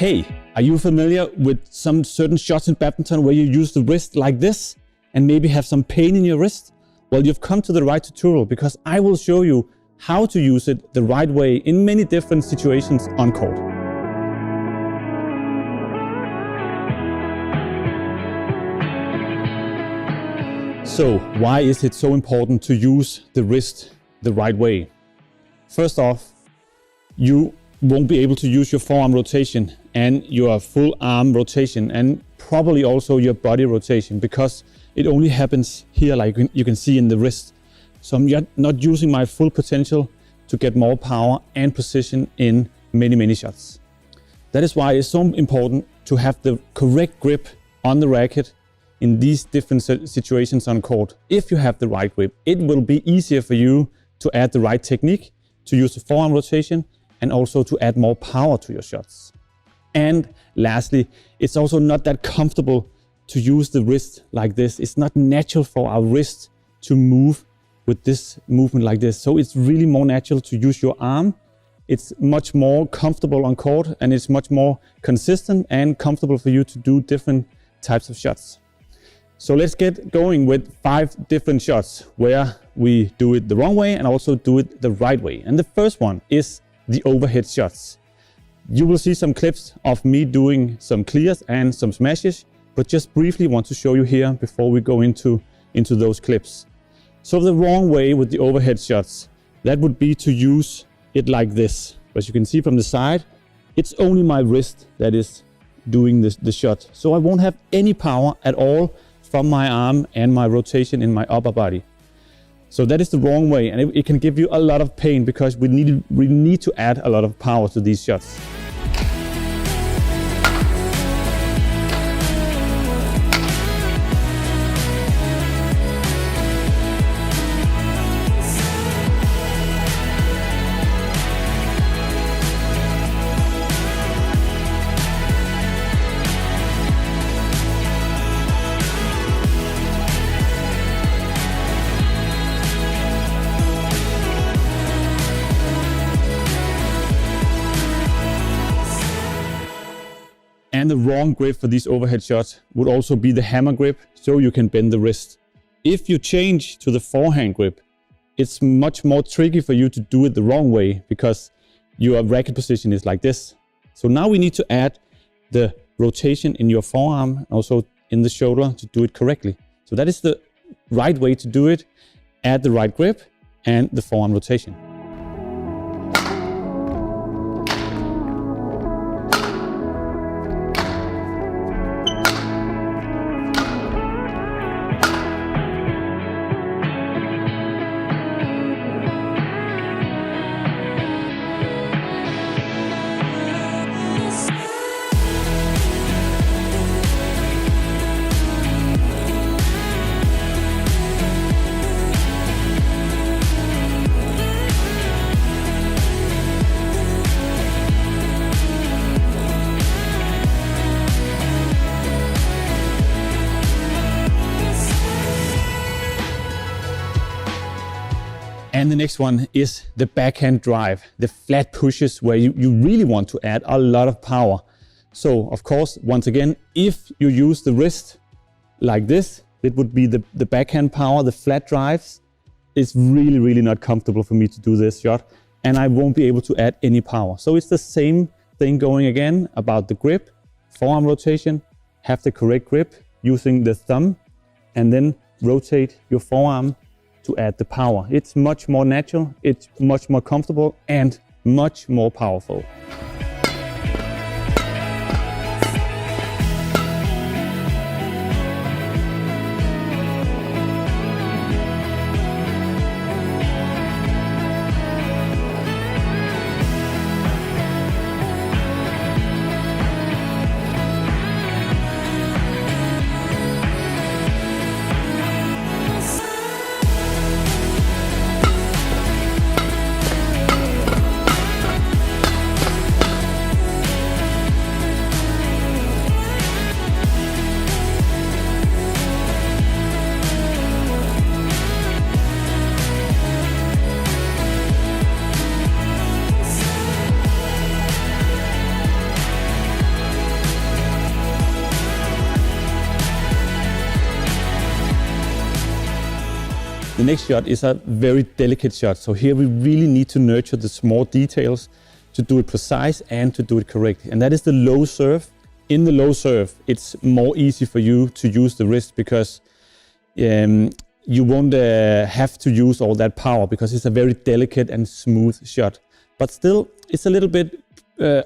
Hey, are you familiar with some certain shots in badminton where you use the wrist like this and maybe have some pain in your wrist? Well, you've come to the right tutorial because I will show you how to use it the right way in many different situations on court. So, why is it so important to use the wrist the right way? First off, you won't be able to use your forearm rotation and your full arm rotation and probably also your body rotation because it only happens here like you can see in the wrist. So I'm not using my full potential to get more power and precision in many shots. That is why it's so important to have the correct grip on the racket in these different situations on court. If you have the right grip, it will be easier for you to add the right technique, to use the forearm rotation, and also to add more power to your shots. And lastly, it's also not that comfortable to use the wrist like this. It's not natural for our wrist to move with this movement like this. So it's really more natural to use your arm. It's much more comfortable on court and it's much more consistent and comfortable for you to do different types of shots. So let's get going with 5 different shots where we do it the wrong way and also do it the right way. And the first one is the overhead shots. You will see some clips of me doing some clears and some smashes, but just briefly want to show you here before we go into those clips. So the wrong way with the overhead shots, that would be to use it like this. As you can see from the side, it's only my wrist that is doing the shot. So I won't have any power at all from my arm and my rotation in my upper body. So that is the wrong way, and it can give you a lot of pain because we need to add a lot of power to these shots. And the wrong grip for these overhead shots would also be the hammer grip, so you can bend the wrist. If you change to the forehand grip, it's much more tricky for you to do it the wrong way because your racket position is like this. So now we need to add the rotation in your forearm and also in the shoulder to do it correctly. So that is the right way to do it. Add the right grip and the forearm rotation. And the next one is the backhand drive, the flat pushes where you really want to add a lot of power. So of course, once again, if you use the wrist like this, it would be the backhand power, the flat drives. It's really not comfortable for me to do this shot and I won't be able to add any power. So it's the same thing going again about the grip, forearm rotation, have the correct grip using the thumb and then rotate your forearm to add the power. It's much more natural, it's much more comfortable and much more powerful. The next shot is a very delicate shot. So here we really need to nurture the small details to do it precise and to do it correctly. And that is the low serve. In the low serve, it's more easy for you to use the wrist because you won't have to use all that power because it's a very delicate and smooth shot. But still, it's a little bit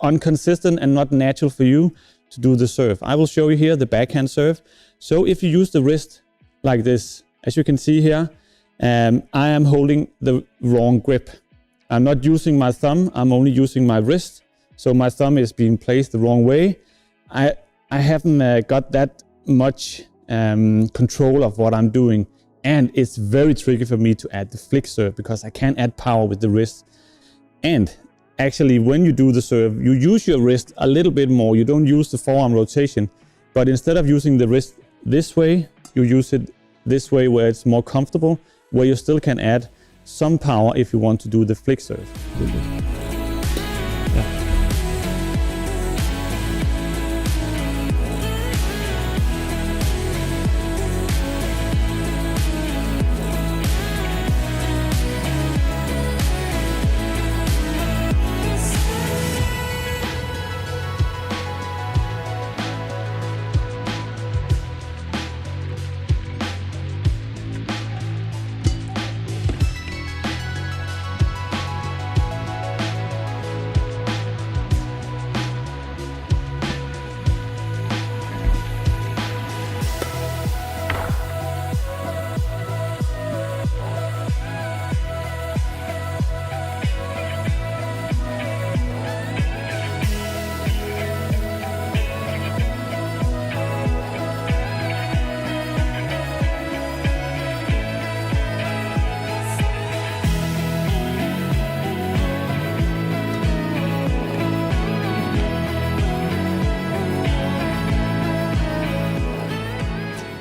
inconsistent and not natural for you to do the serve. I will show you here the backhand serve. So if you use the wrist like this, as you can see here, I am holding the wrong grip. I'm not using my thumb, I'm only using my wrist. So my thumb is being placed the wrong way. I haven't got that much control of what I'm doing. And it's very tricky for me to add the flick serve because I can't add power with the wrist. And actually, when you do the serve, you use your wrist a little bit more. You don't use the forearm rotation, but instead of using the wrist this way, you use it this way where it's more comfortable, where you still can add some power if you want to do the flick serve.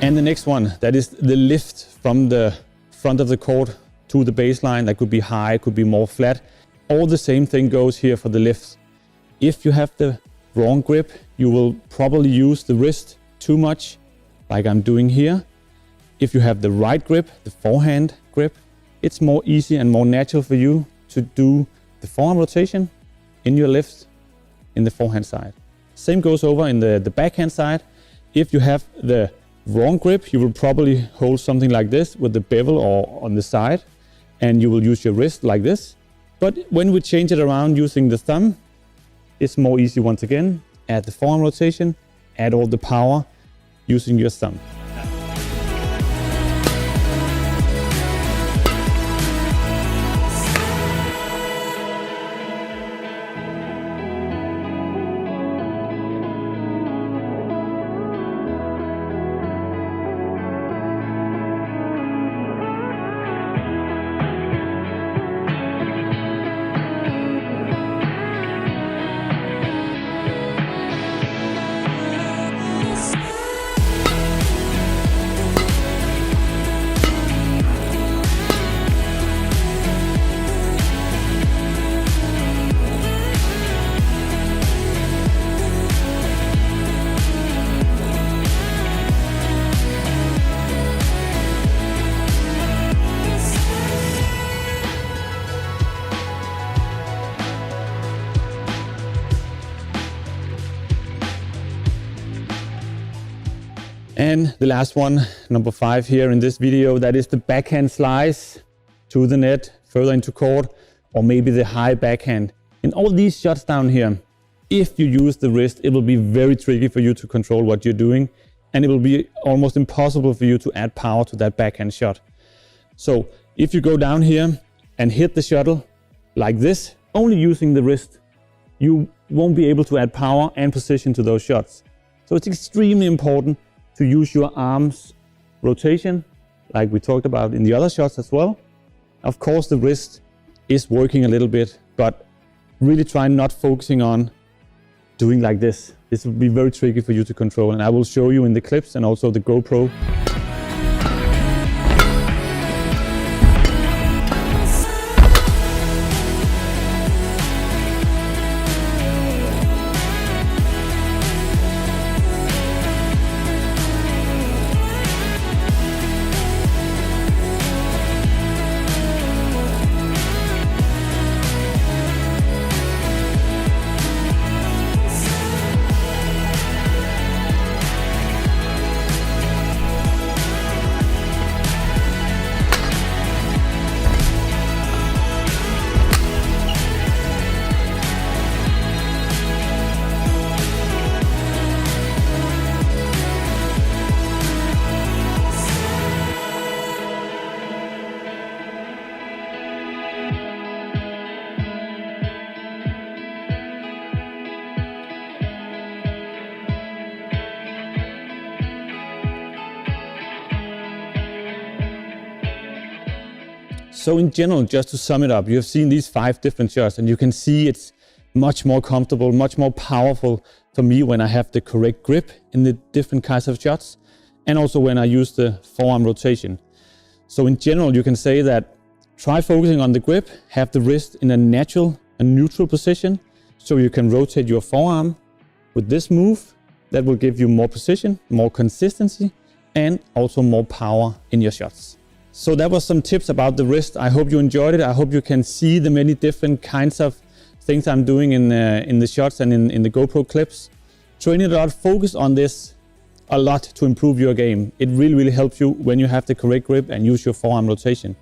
And the next one, that is the lift from the front of the court to the baseline. That could be high, could be more flat. All the same thing goes here for the lifts. If you have the wrong grip, you will probably use the wrist too much, like I'm doing here. If you have the right grip, the forehand grip, it's more easy and more natural for you to do the forearm rotation in your lifts in the forehand side. Same goes over in the backhand side. If you have the wrong grip, you will probably hold something like this with the bevel or on the side, and you will use your wrist like this. But when we change it around using the thumb, it's more easy once again. Add the forearm rotation, add all the power using your thumb. And the last one, number 5 here in this video, that is the backhand slice to the net, further into court, or maybe the high backhand. In all these shots down here, if you use the wrist, it will be very tricky for you to control what you're doing, and it will be almost impossible for you to add power to that backhand shot. So if you go down here and hit the shuttle like this, only using the wrist, you won't be able to add power and precision to those shots. So it's extremely important to use your arms rotation, like we talked about in the other shots as well. Of course, the wrist is working a little bit, but really try not focusing on doing like this. This will be very tricky for you to control, and I will show you in the clips and also the GoPro. So in general, just to sum it up, you have seen these 5 different shots and you can see it's much more comfortable, much more powerful for me when I have the correct grip in the different kinds of shots, and also when I use the forearm rotation. So in general, you can say that try focusing on the grip, have the wrist in a natural and neutral position so you can rotate your forearm with this move. That will give you more precision, more consistency, and also more power in your shots. So that was some tips about the wrist. I hope you enjoyed it. I hope you can see the many different kinds of things I'm doing in the shots and in the GoPro clips. Train it a lot, focus on this a lot to improve your game. It really, really helps you when you have the correct grip and use your forearm rotation.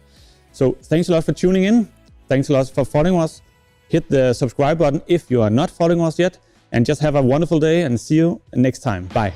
So thanks a lot for tuning in. Thanks a lot for following us. Hit the subscribe button if you are not following us yet. And just have a wonderful day and see you next time. Bye.